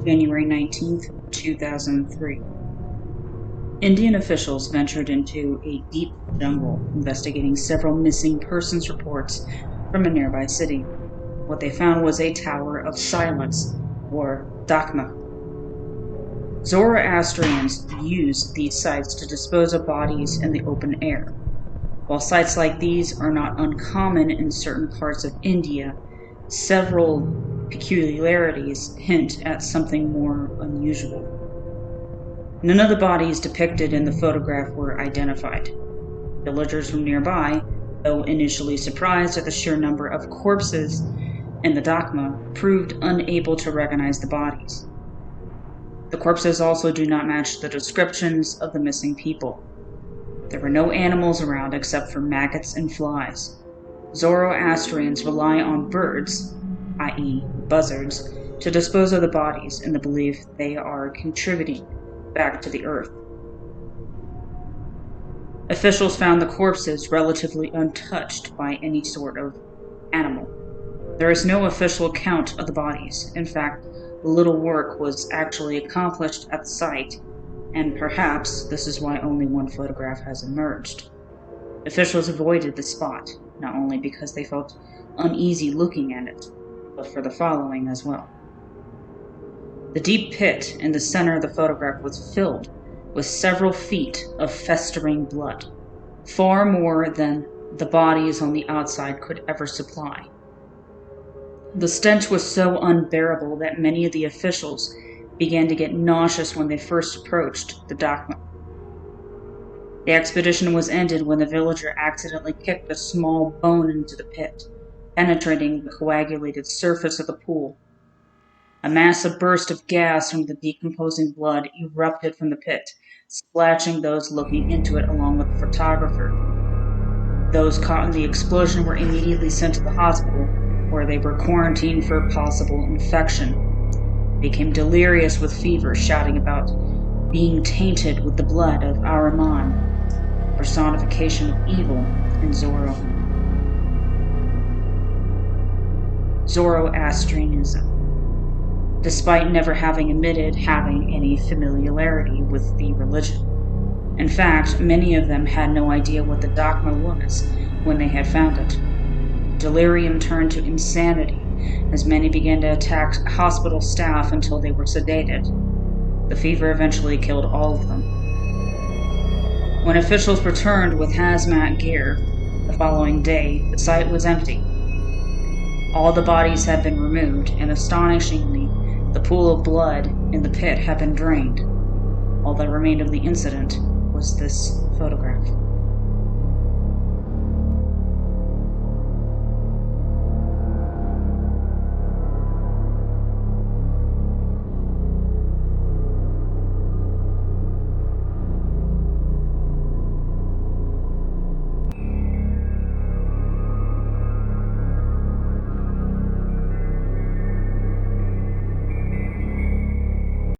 January 19th, 2003. Indian officials ventured into a deep jungle investigating several missing persons reports from a nearby city. What they found was a Tower of Silence, or Dakma. Zoroastrians use these sites to dispose of bodies in the open air. While sites like these are not uncommon in certain parts of India, several peculiarities hint at something more unusual. None of the bodies depicted in the photograph were identified. Villagers from nearby, though initially surprised at the sheer number of corpses in the Dakma, proved unable to recognize the bodies. The corpses also do not match the descriptions of the missing people. There were no animals around except for maggots and flies. Zoroastrians rely on birds, i.e. buzzards, to dispose of the bodies in the belief they are contributing back to the earth. Officials found the corpses relatively untouched by any sort of animal. There is no official count of the bodies. In fact, little work was actually accomplished at the site, and perhaps this is why only one photograph has emerged. Officials avoided the spot, not only because they felt uneasy looking at it, but for the following as well. The deep pit in the center of the photograph was filled with several feet of festering blood, far more than the bodies on the outside could ever supply. The stench was so unbearable that many of the officials began to get nauseous when they first approached the Dakma. The expedition was ended when the villager accidentally kicked a small bone into the pit, penetrating the coagulated surface of the pool. A massive burst of gas from the decomposing blood erupted from the pit, splashing those looking into it along with the photographer. Those caught in the explosion were immediately sent to the hospital, where they were quarantined for possible infection. They became delirious with fever, shouting about being tainted with the blood of Ahriman, personification of evil in Zoroastrianism, despite never having admitted having any familiarity with the religion. In fact, many of them had no idea what the Dakma was when they had found it. Delirium turned to insanity as many began to attack hospital staff until they were sedated. The fever eventually killed all of them. When officials returned with hazmat gear the following day, the site was empty. All the bodies had been removed, and astonishingly, the pool of blood in the pit had been drained. All that remained of the incident was this photograph.